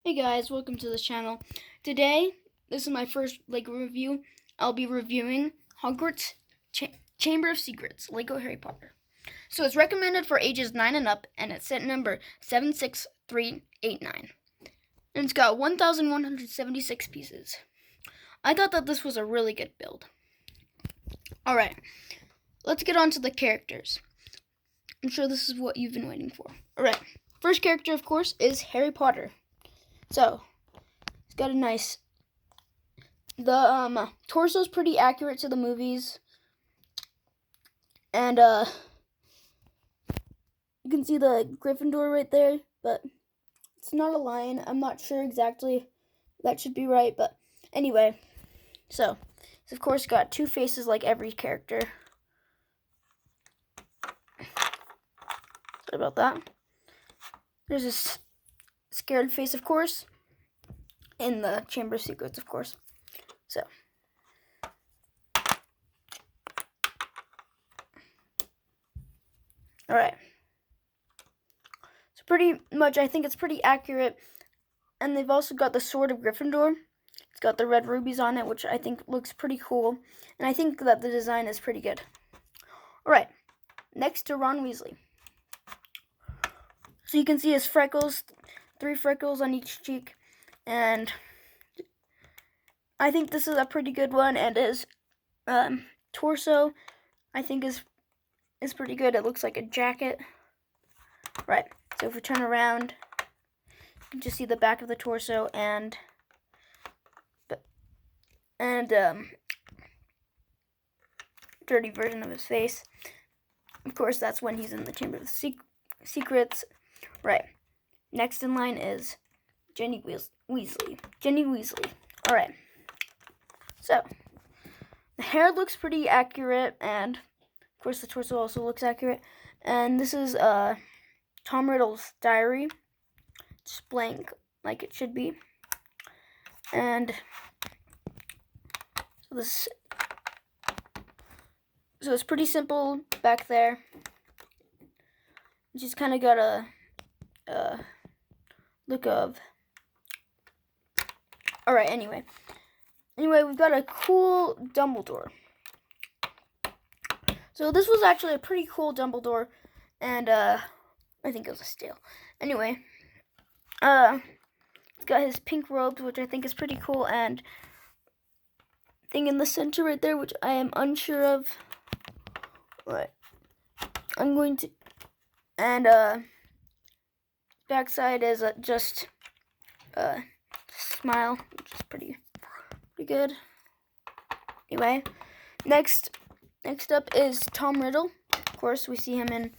Hey guys, welcome to the channel. Today, this is my first LEGO review. I'll be reviewing Hogwarts Chamber of Secrets, LEGO Harry Potter. So it's recommended for ages 9 and up, and it's set number 76389. And it's got 1,176 pieces. I thought that this was a really good build. Alright, let's get on to the characters. I'm sure this is what you've been waiting for. Alright, first character, of course, is Harry Potter. So, it's got a nice, the torso's pretty accurate to the movies, and you can see the Gryffindor right there, but it's not a lion. I'm not sure exactly, that should be right, but anyway, so, it's of course got two faces like every character. Sorry about that. There's this scared face, of course, in the Chamber of Secrets, of course. So, alright. So pretty much, I think it's pretty accurate. And they've also got the Sword of Gryffindor. It's got the red rubies on it, which I think looks pretty cool. And I think that the design is pretty good. Alright, next to Ron Weasley. So you can see his freckles, 3 freckles on each cheek. And I think this is a pretty good one, and his torso, I think, is pretty good. It looks like a jacket. Right, so if we turn around, you can just see the back of the torso and dirty version of his face. Of course, that's when he's in the Chamber of Secrets. Right, next in line is Ginny Weasley. Ginny Weasley. Alright. So, the hair looks pretty accurate, and of course the torso also looks accurate. And this is Tom Riddle's diary. It's blank, like it should be. And so it's pretty simple back there. Just kind of got a look of. Alright, anyway, we've got a cool Dumbledore. So this was actually a pretty cool Dumbledore, and I think it was a steal. Anyway, it's got his pink robes, which I think is pretty cool, and thing in the center right there, which I am unsure of. Right, I'm going to, and backside is just smile, which is pretty good. Anyway, next up is Tom Riddle. Of course, we see him in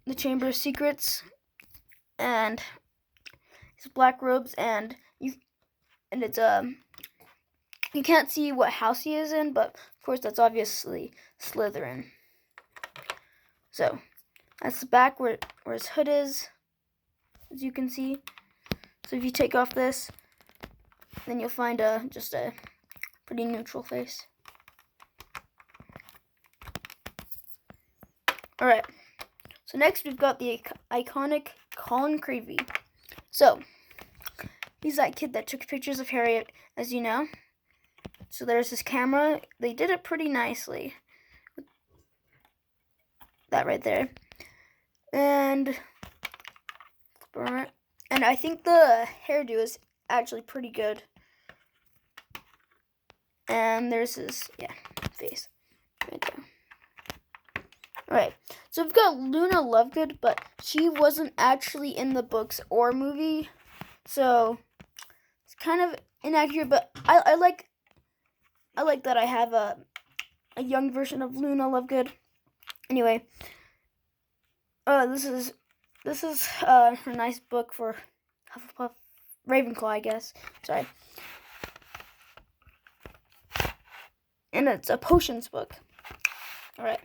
the Chamber of Secrets, and his black robes, and it's you can't see what house he is in, but of course that's obviously Slytherin. So that's the back where his hood is, as you can see. So if you take off this, then you'll find just a pretty neutral face. Alright, so next we've got the iconic Colin Creevey. So, he's that kid that took pictures of Harriet, as you know. So there's his camera. They did it pretty nicely. That right there. And I think the hairdo is actually pretty good. And there's his, face right there. Alright, so we've got Luna Lovegood, but she wasn't actually in the books or movie, so it's kind of inaccurate, but I like that I have a young version of Luna Lovegood. Anyway, this is her nice book for Hufflepuff, Ravenclaw, I guess. Sorry. And it's a potions book. Alright.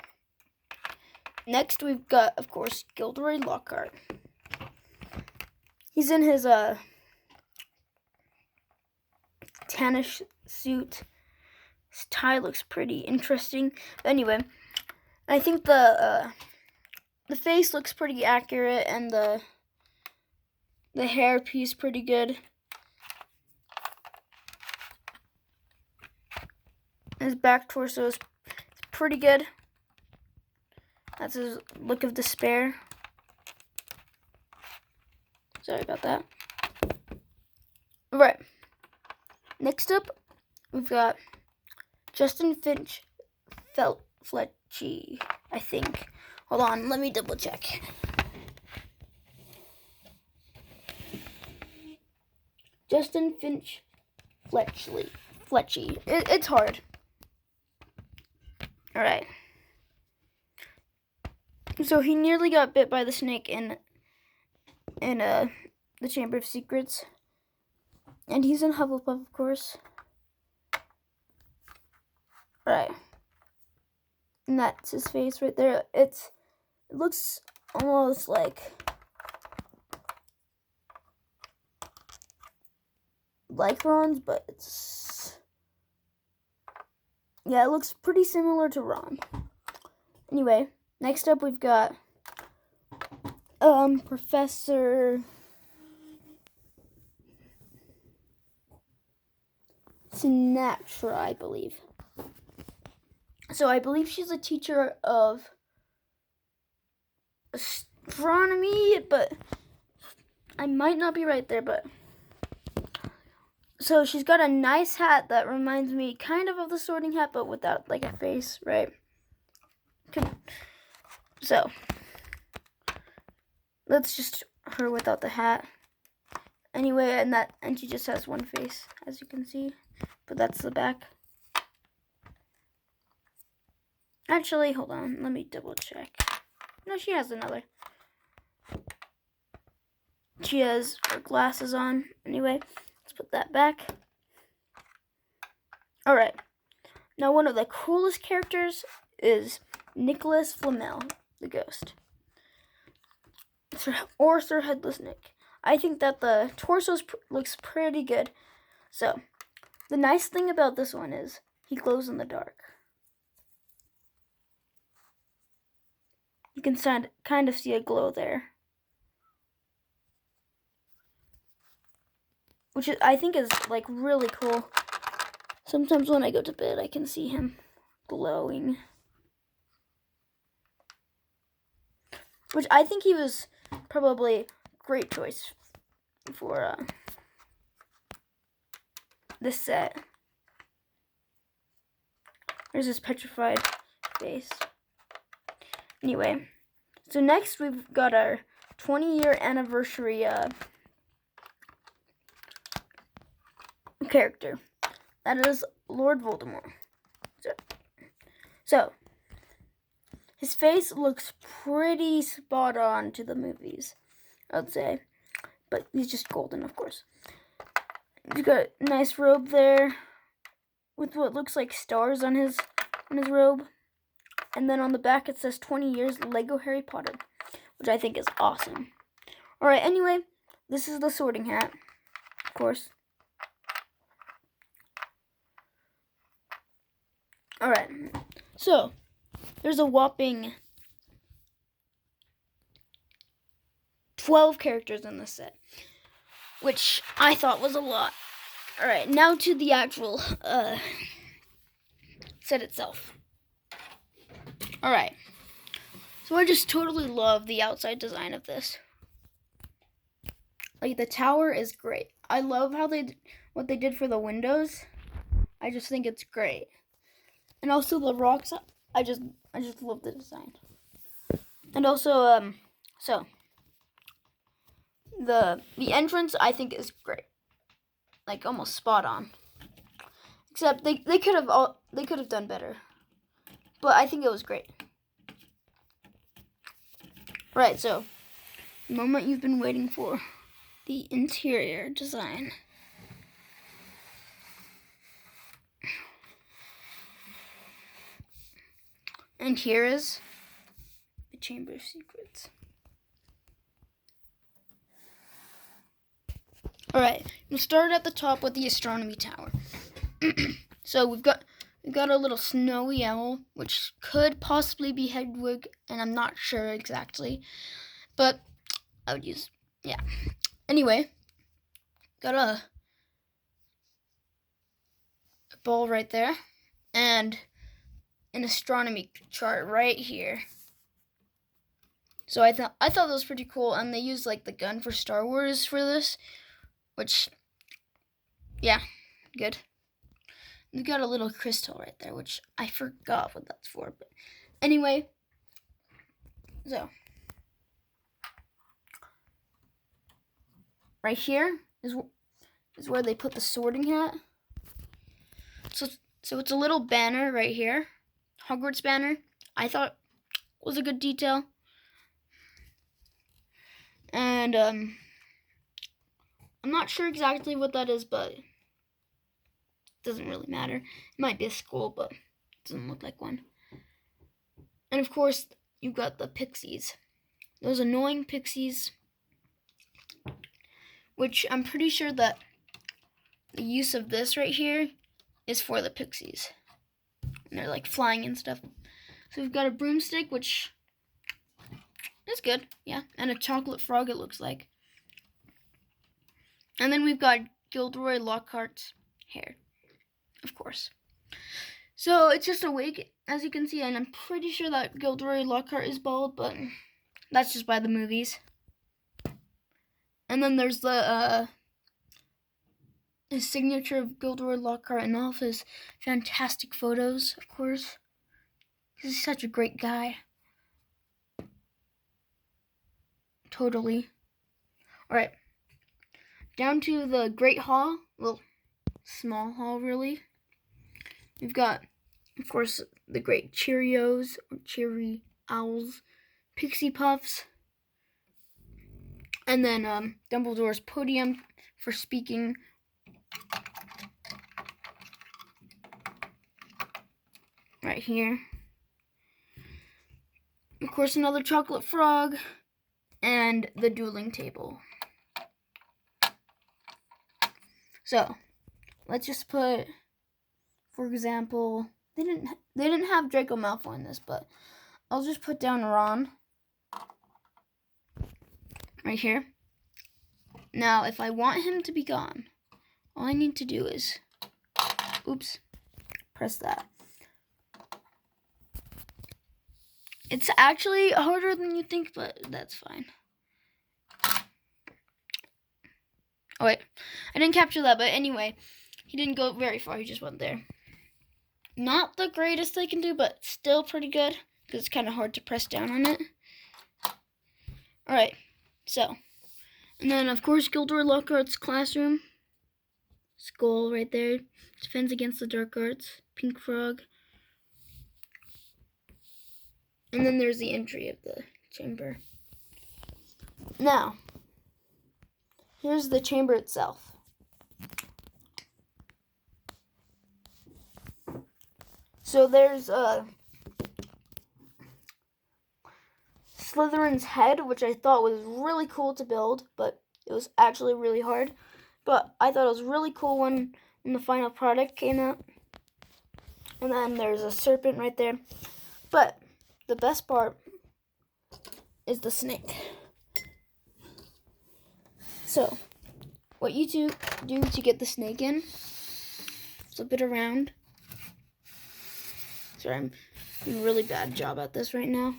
Next, we've got, of course, Gilderoy Lockhart. He's in his tannish suit. His tie looks pretty interesting. But anyway, I think the face looks pretty accurate, and the hair piece pretty good. His back torso is pretty good. That's his look of despair. Sorry about that. Right. Next up, we've got Justin Finch Fletchy, I think. Hold on, let me double check. Justin Finch Fletchy. It's hard. Alright. So he nearly got bit by the snake in the Chamber of Secrets. And he's in Hufflepuff, of course. Right. And that's his face right there. It looks almost like Ron's, but it's, yeah, it looks pretty similar to Ron. Anyway, next up we've got Professor Sinatra, I believe. So I believe she's a teacher of astronomy, but I might not be right there, but so she's got a nice hat that reminds me kind of the Sorting Hat, but without like a face, right? So that's just her without the hat. Anyway, and she just has one face, as you can see, but that's the back. Actually, hold on, let me double check. No, she has another. She has her glasses on. Anyway, let's put that back. Alright. Now, one of the coolest characters is Nicholas Flamel, the ghost. Or Sir Headless Nick. I think that the torso looks pretty good. So, the nice thing about this one is he glows in the dark. You can kind of see a glow there. Which I think is like really cool. Sometimes when I go to bed, I can see him glowing. Which I think he was probably a great choice for this set. There's his petrified face. Anyway, so next we've got our 20-year anniversary character. That is Lord Voldemort. So, his face looks pretty spot on to the movies, I'd say. But he's just golden, of course. He's got a nice robe there with what looks like stars on his robe. And then on the back it says 20 years Lego Harry Potter, which I think is awesome. Alright, anyway, this is the Sorting Hat, of course. Alright, so there's a whopping 12 characters in this set, which I thought was a lot. Alright, now to the actual set itself. Alright, so I just totally love the outside design of this. Like, the tower is great. I love how what they did for the windows. I just think it's great. And also the rocks, I just love the design. And also, so the entrance I think is great. Like, almost spot on. Except they could have done better. But I think it was great. Right, so the moment you've been waiting for, the interior design. And here is the Chamber of Secrets. Alright, we'll start at the top with the astronomy tower. So we've got a little snowy owl, which could possibly be Hedwig, and I'm not sure exactly. But I would use, yeah. Anyway, got a ball right there. and an astronomy chart right here. So I thought that was pretty cool, and they used like the gun for Star Wars for this, which, yeah, good. We got a little crystal right there, which I forgot what that's for, but anyway, so right here is where they put the sorting hat. So it's a little banner right here, Hogwarts banner. I thought was a good detail. And I'm not sure exactly what that is, but it doesn't really matter. It might be a school, but it doesn't look like one. And of course, you've got the pixies. Those annoying pixies, which I'm pretty sure that the use of this right here is for the pixies. And they're like flying and stuff. So we've got a broomstick, which is good, yeah. And a chocolate frog, it looks like. And then we've got Gilderoy Lockhart's hair, of course. So it's just a wig, as you can see, and I'm pretty sure that Gilderoy Lockhart is bald, but that's just by the movies. And then there's the his signature of Gilderoy Lockhart and all of his fantastic photos, of course. He's such a great guy. Totally. Alright. Down to the Great Hall. Well, small hall, really. We've got, of course, the Great Cheerios, or Cheery Owls, Pixie Puffs, and then Dumbledore's podium for speaking. Right here. Of course, another chocolate frog, and the dueling table. So, let's just put, for example, they didn't have Draco Malfoy in this, but I'll just put down Ron right here. Now, if I want him to be gone, all I need to do is, oops, press that. It's actually harder than you think, but that's fine. Oh wait, I didn't capture that, but anyway, he didn't go very far, he just went there. Not the greatest I can do, but still pretty good, because it's kind of hard to press down on it. Alright, so, and then of course Gilderoy Lockhart's classroom. Skull right there, defends against the dark arts, pink frog. And then there's the entry of the chamber. Now, here's the chamber itself. So there's Slytherin's head, which I thought was really cool to build, but it was actually really hard. But I thought it was really cool when the final product came out. And then there's a serpent right there. But the best part is the snake. So, what you do to get the snake in, flip it around. Sorry, I'm doing a really bad job at this right now.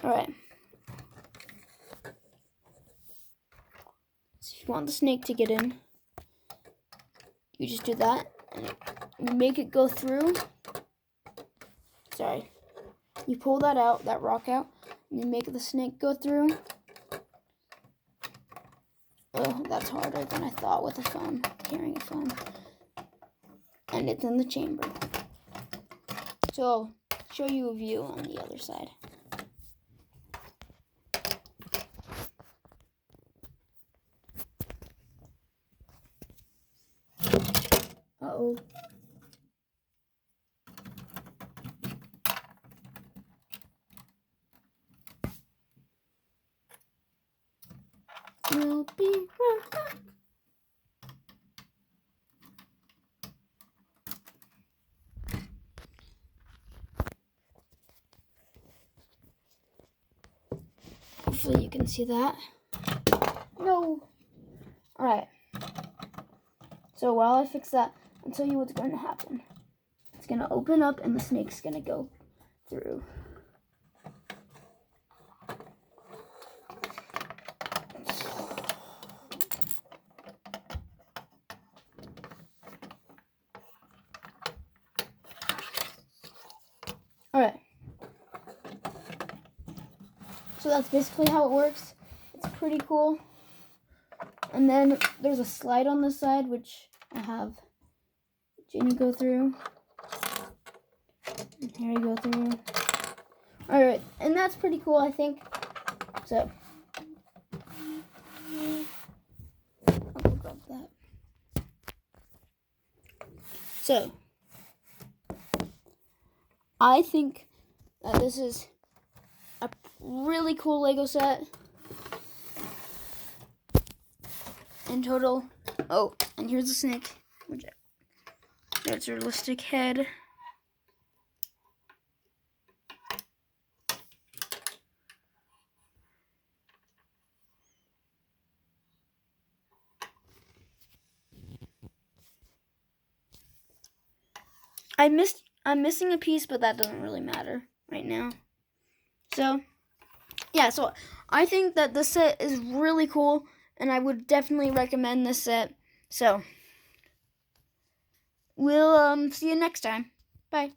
Alright. So if you want the snake to get in, you just do that, and you make it go through. Sorry. You pull that out, that rock out, and you make the snake go through. Oh, that's harder than I thought with a phone, carrying a phone. And it's in the chamber. So I'll show you a view on the other side. Uh-oh. We'll be right back. Hopefully you can see that. No. Alright. So while I fix that, I'll tell you what's going to happen. It's going to open up and the snake's going to go through. Alright. So that's basically how it works. It's pretty cool. And then there's a slide on the side, which I have Jenny go through. And Harry go through. Alright, and that's pretty cool, I think. So, I'll go grab that. So, I think that this is a really cool Lego set. In total. Oh, and here's the snake. There's a realistic head. I'm missing a piece, but that doesn't really matter right now. So, yeah, so I think that this set is really cool, and I would definitely recommend this set. So, we'll see you next time. Bye.